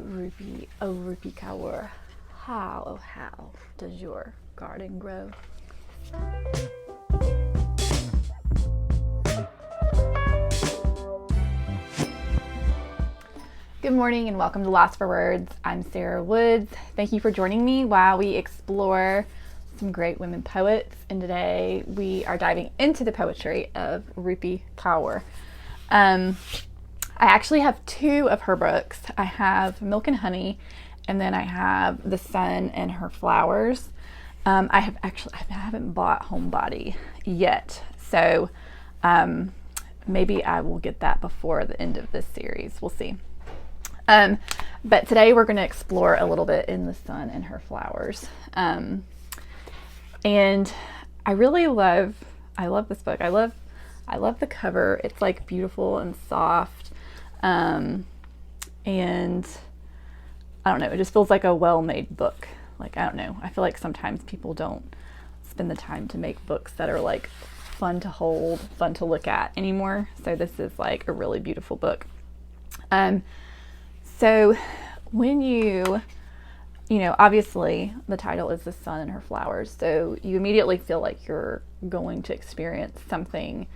Rupi, oh Rupi Kaur, how does your garden grow? Good morning and welcome to Lost for Words. I'm Sarah Woods. Thank you for joining me while we explore some great women poets. And today we are diving into the poetry of Rupi Kaur. I actually have two of her books. I have Milk and Honey, and then I have The Sun and Her Flowers. I haven't bought Homebody yet, so maybe I will get that before the end of this series. We'll see. But today we're going to explore a little bit in The Sun and Her Flowers. And I love this book. I love the cover. It's like beautiful and soft. And I don't know, it just feels like a well-made book. Like, I don't know, I feel like sometimes people don't spend the time to make books that are like fun to hold, fun to look at anymore. So this is like a really beautiful book. So when you know, obviously the title is The Sun and Her Flowers. So you immediately feel like you're going to experience something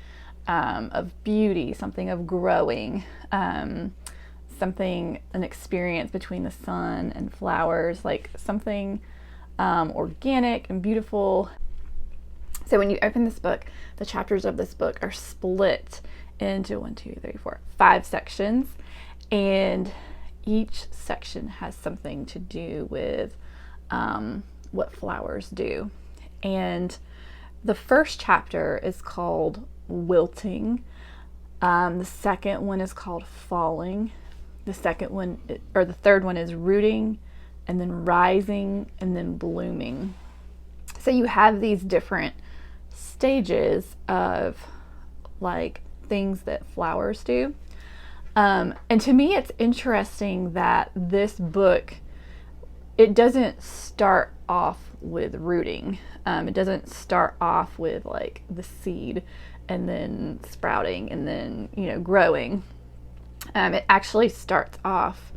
of beauty, something of growing, an experience between the sun and flowers, like something organic and beautiful. So when you open this book, the chapters of this book are split into 5 sections, and each section has something to do with what flowers do. And the first chapter is called Wilting. The second one is called Falling. The third one is Rooting, and then Rising, and then Blooming. So you have these different stages of like things that flowers do. And to me, it's interesting that this book, it doesn't start off with rooting. It doesn't start off with like the seed and then sprouting and then, growing. It actually starts off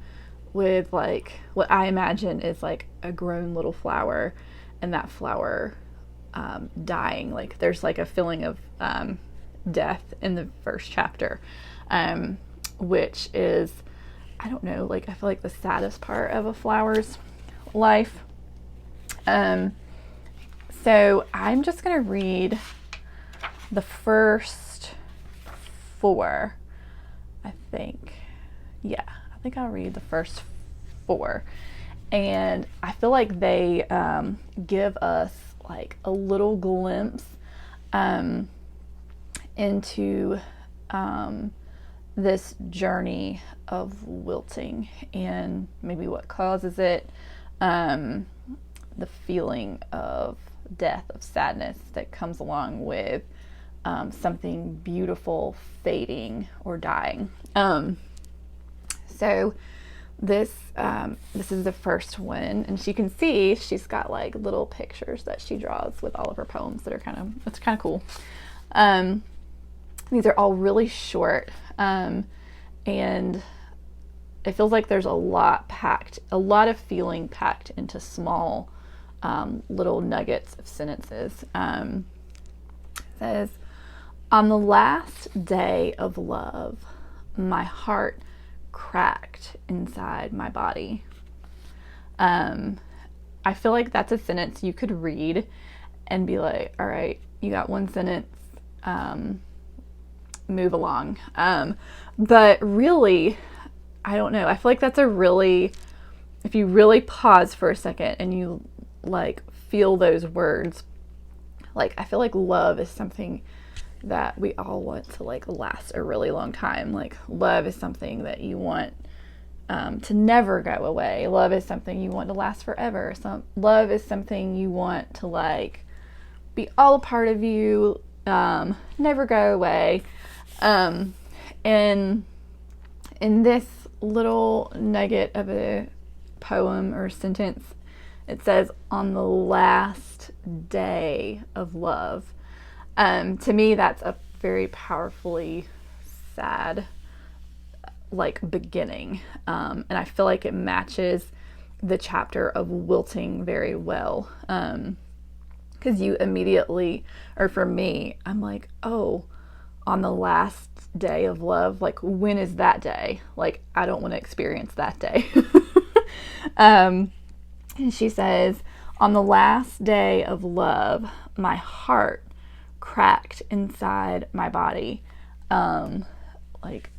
with like what I imagine is like a grown little flower, and that flower dying. Like there's like a feeling of death in the first chapter, which is, I don't know, like I feel like the saddest part of a flower's life. So I'm just going to read the first 4, I think. Yeah, I think I'll read the first 4. And I feel like they give us like a little glimpse into this journey of wilting and maybe what causes it, the feeling of death, of sadness that comes along with something beautiful fading or dying. So this is the first one, and you can see she's got like little pictures that she draws with all of her poems that are it's kind of cool. These are all really short, and it feels like there's a lot of feeling packed into small little nuggets of sentences. It says, on the last day of love, my heart cracked inside my body. I feel like that's a sentence you could read and be like, all right, you got one sentence, move along. But really, I don't know. I feel like that's if you really pause for a second and you like feel those words, like I feel like love is something that we all want to like last a really long time. Like love is something that you want to never go away. Love is something you want to last forever. Love is something you want to like be all a part of you, never go away. And in this little nugget of a poem or sentence, it says, on the last day of love. To me, that's a very powerfully sad like beginning. And I feel like it matches the chapter of wilting very well. Because you immediately, or for me, I'm like, oh, on the last day of love, like, when is that day? Like, I don't want to experience that day. And she says, on the last day of love, my heart cracked inside my body. Like,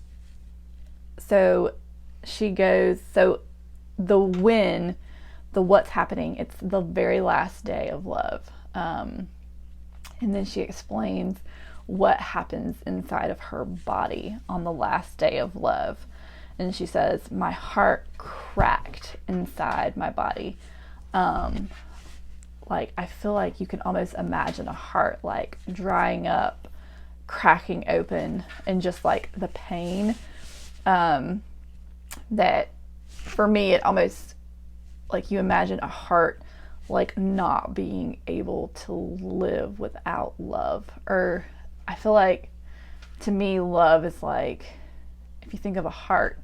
so she goes, so the when, the what's happening, it's the very last day of love. And then she explains what happens inside of her body on the last day of love. And she says, my heart cracked inside my body. Like, I feel like you can almost imagine a heart like drying up, cracking open, and just like the pain, that for me, it almost like you imagine a heart like not being able to live without love. Or I feel like, to me, love is like, if you think of a heart,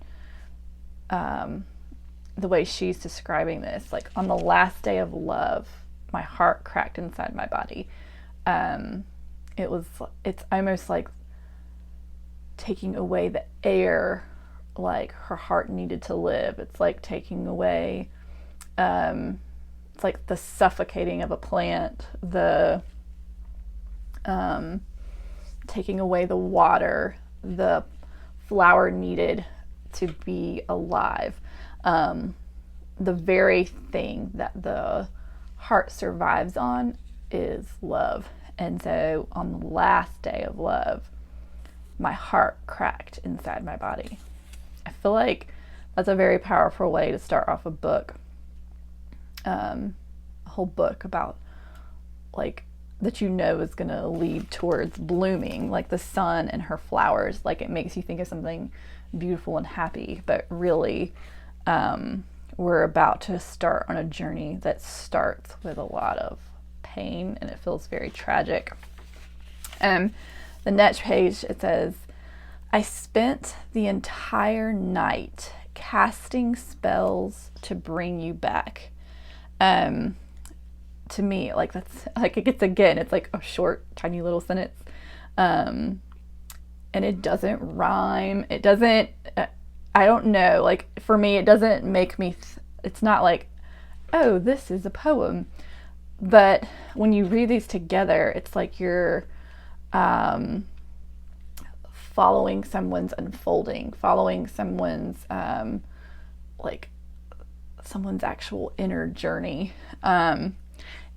the way she's describing this, like, on the last day of love, my heart cracked inside my body. It's almost like taking away the air, like her heart needed to live. It's like taking away, it's like the suffocating of a plant, the taking away the water the flower needed to be alive. The very thing that the heart survives on is love. And so on the last day of love, my heart cracked inside my body. I feel like that's a very powerful way to start off a book. A whole book about, like, that you know is going to lead towards blooming, like the sun and her flowers. Like, it makes you think of something beautiful and happy, but really, we're about to start on a journey that starts with a lot of pain, and it feels very tragic. The next page, it says, I spent the entire night casting spells to bring you back. To me, like, that's like, it's like a short, tiny little sentence. And it doesn't rhyme. It doesn't, I don't know. Like, for me, it doesn't make me, it's not like, oh, this is a poem. But when you read these together, it's like you're following someone's unfolding, following someone's, like, someone's actual inner journey.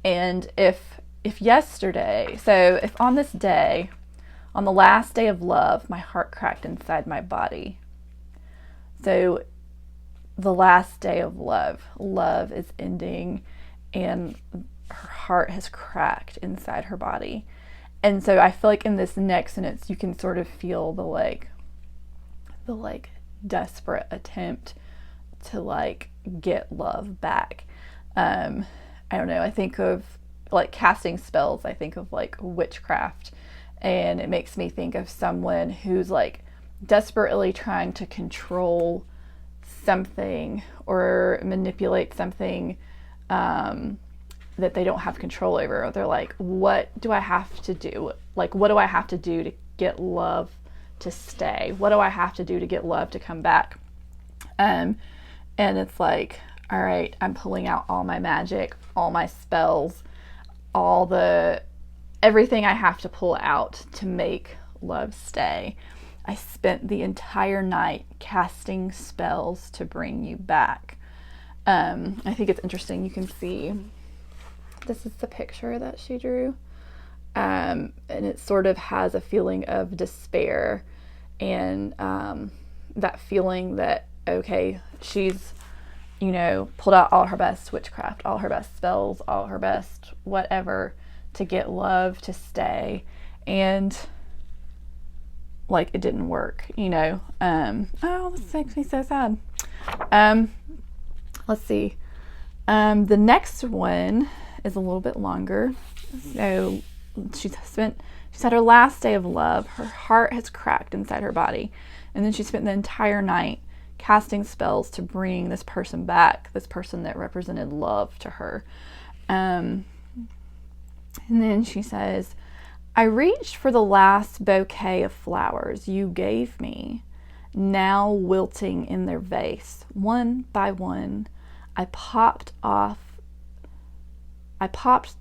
And if yesterday, so if on this day, on the last day of love, my heart cracked inside my body. So the last day of love is ending, and her heart has cracked inside her body. And so I feel like in this next sentence, you can sort of feel the desperate attempt to, like, get love back. I don't know, I think of, like, casting spells, I think of, like, witchcraft, and it makes me think of someone who's, like, desperately trying to control something or manipulate something that they don't have control over. They're like, what do I have to do? Like, what do I have to do to get love to stay? What do I have to do to get love to come back? And it's like, all right, I'm pulling out all my magic, all my spells, everything I have to pull out to make love stay. I spent the entire night casting spells to bring you back. I think it's interesting. You can see, this is the picture that she drew. And it sort of has a feeling of despair, and that feeling that, okay, she's, pulled out all her best witchcraft, all her best spells, all her best whatever to get love to stay, and, like, it didn't work, oh, this makes me so sad. Let's see. The next one is a little bit longer. So she's had her last day of love. Her heart has cracked inside her body. And then she spent the entire night casting spells to bring this person back, this person that represented love to her. And then she says, I reached for the last bouquet of flowers you gave me, now wilting in their vase. One by one, I popped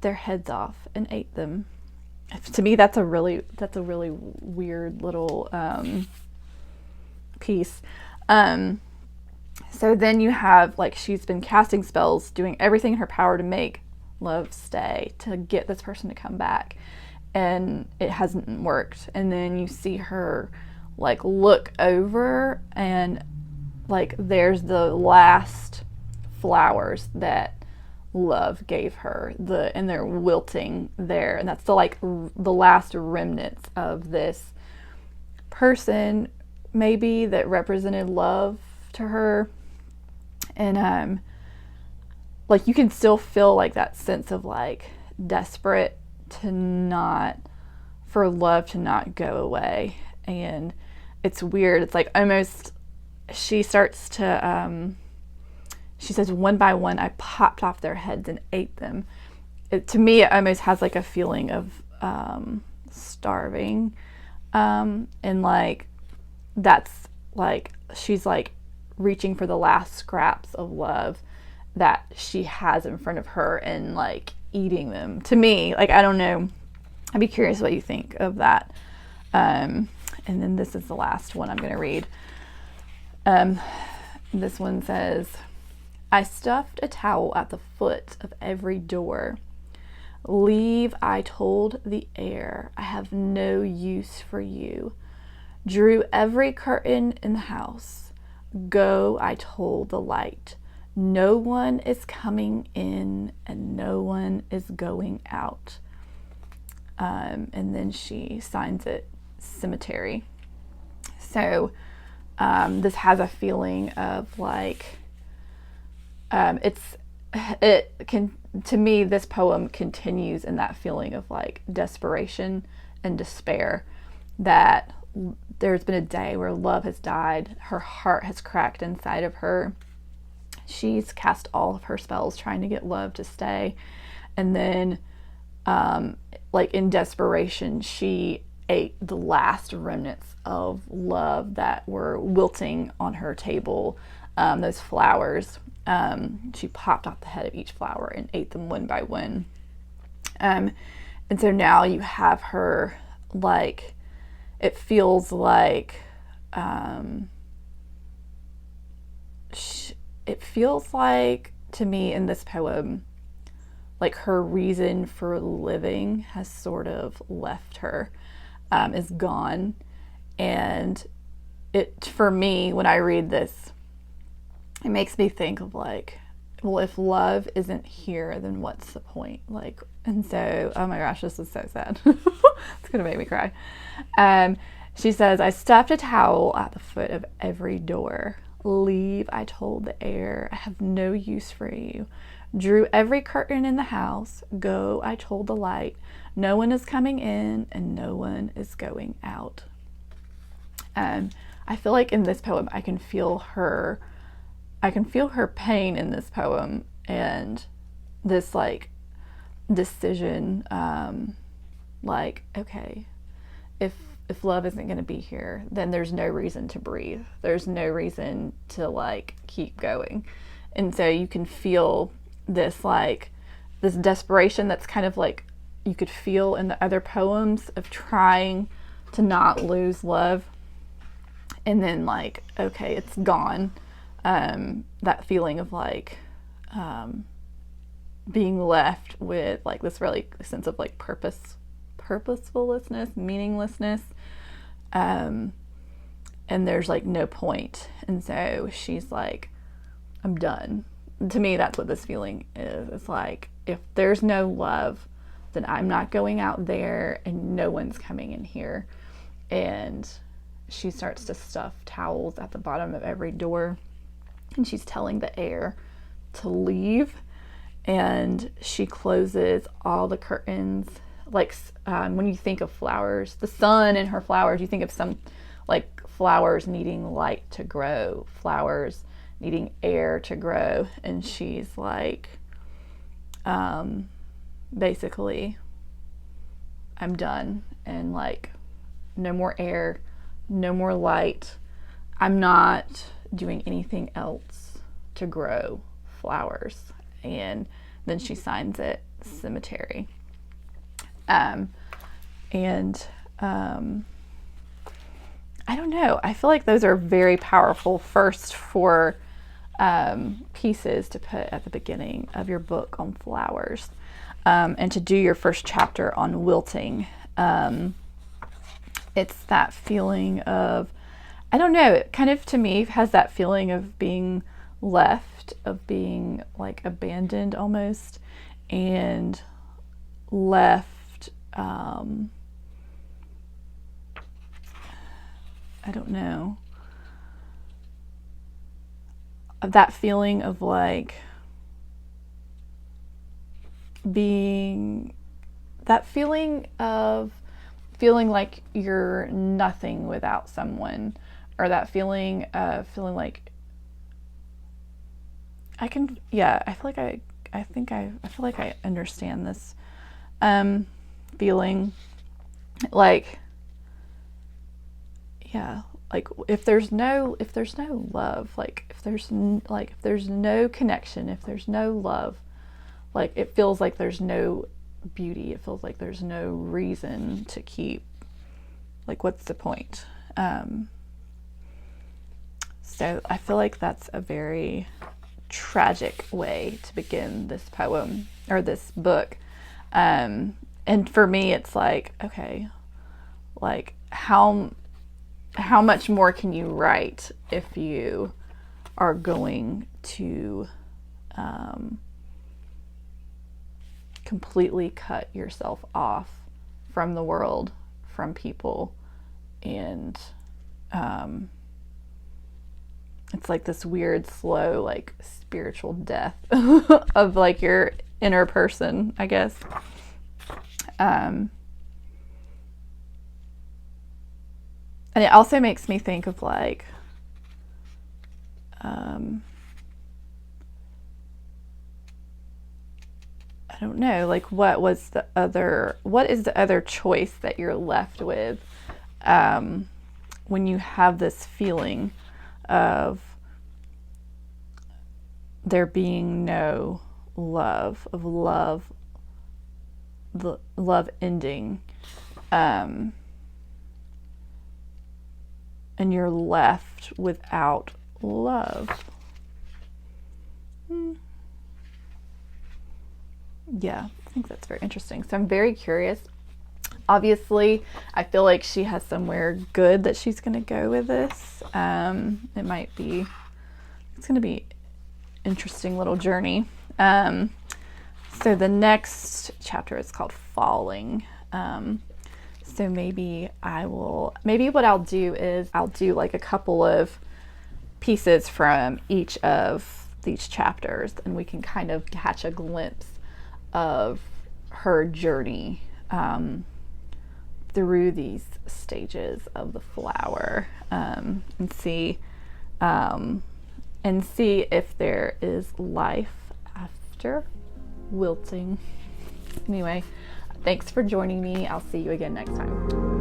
their heads off and ate them. To me, that's a really weird little piece. So then you have, like, she's been casting spells, doing everything in her power to make love stay, to get this person to come back, and it hasn't worked. And then you see her, like, look over, and, like, there's the last flowers that love gave her, and they're wilting there, and that's the last remnants of this person maybe that represented love to her. And like, you can still feel like that sense of, like, desperate for love to not go away. And it's weird. It's like almost, she starts to she says, one by one, I popped off their heads and ate them. To me, it almost has, like, a feeling of starving. And, like, that's, like, she's, like, reaching for the last scraps of love that she has in front of her and, like, eating them. To me, like, I don't know. I'd be curious what you think of that. And then this is the last one I'm going to read. This one says, I stuffed a towel at the foot of every door. Leave, I told the air, I have no use for you. Drew every curtain in the house. Go, I told the light. No one is coming in and no one is going out. And then she signs it cemetery. So this has a feeling of, like, to me, this poem continues in that feeling of, like, desperation and despair, that there's been a day where love has died. Her heart has cracked inside of her. She's cast all of her spells trying to get love to stay. And then, like, in desperation, she ate the last remnants of love that were wilting on her table, those flowers. She popped off the head of each flower and ate them one by one. And so now you have her, like, it feels like, it feels like, to me, in this poem, like, her reason for living has sort of left her, is gone. And it, for me, when I read this, it makes me think of, like, well, if love isn't here, then what's the point? Like, and so, oh my gosh, this is so sad. It's gonna make me cry. She says, I stuffed a towel at the foot of every door. Leave, I told the air, I have no use for you. Drew every curtain in the house. Go, I told the light. No one is coming in and no one is going out. I feel like in this poem, I can feel her pain in this poem, and this, like, decision, like, okay, if love isn't going to be here, then there's no reason to breathe. There's no reason to, like, keep going. And so you can feel this, like, this desperation that's kind of, like, you could feel in the other poems of trying to not lose love. And then, like, okay, it's gone. That feeling of, like, being left with, like, this really sense of, like, purposefulness, meaninglessness, and there's, like, no point. And so she's like, I'm done. To me, that's what this feeling is. It's like, if there's no love, then I'm not going out there and no one's coming in here. And she starts to stuff towels at the bottom of every door, and she's telling the air to leave, and she closes all the curtains. Like, when you think of flowers, the sun and her flowers, you think of some, like flowers needing light to grow, flowers needing air to grow. And she's like, basically, I'm done, and like, no more air, no more light. I'm not doing anything else to grow flowers. And then she signs it cemetery. I don't know. I feel like those are very powerful first for pieces to put at the beginning of your book on flowers, and to do your first chapter on wilting. It's that feeling of, I don't know, it kind of to me has that feeling of being left, of being like abandoned almost, and left, I don't know, that feeling of like being, that feeling of feeling like you're nothing without someone, or that feeling of feeling like I feel like I feel like I understand this feeling, like, yeah, like if there's no love, like if there's no connection, if there's no love, like it feels like there's no beauty, it feels like there's no reason to keep, like what's the point? So I feel like that's a very tragic way to begin this poem or this book. And for me, it's like, okay, like how much more can you write if you are going to completely cut yourself off from the world, from people, and it's like this weird, slow, like spiritual death of like your inner person, I guess. And it also makes me think of like, I don't know, like what is the other choice that you're left with when you have this feeling of there being no love, the love ending, and you're left without love. Yeah, I think that's very interesting. So I'm very curious. Obviously, I feel like she has somewhere good that she's going to go with this. It's going to be interesting little journey. So the next chapter is called Falling. So maybe what I'll do is I'll do like a couple of pieces from each of these chapters, and we can kind of catch a glimpse of her journey through these stages of the flower, and see if there is life after wilting. Anyway, thanks for joining me. I'll see you again next time.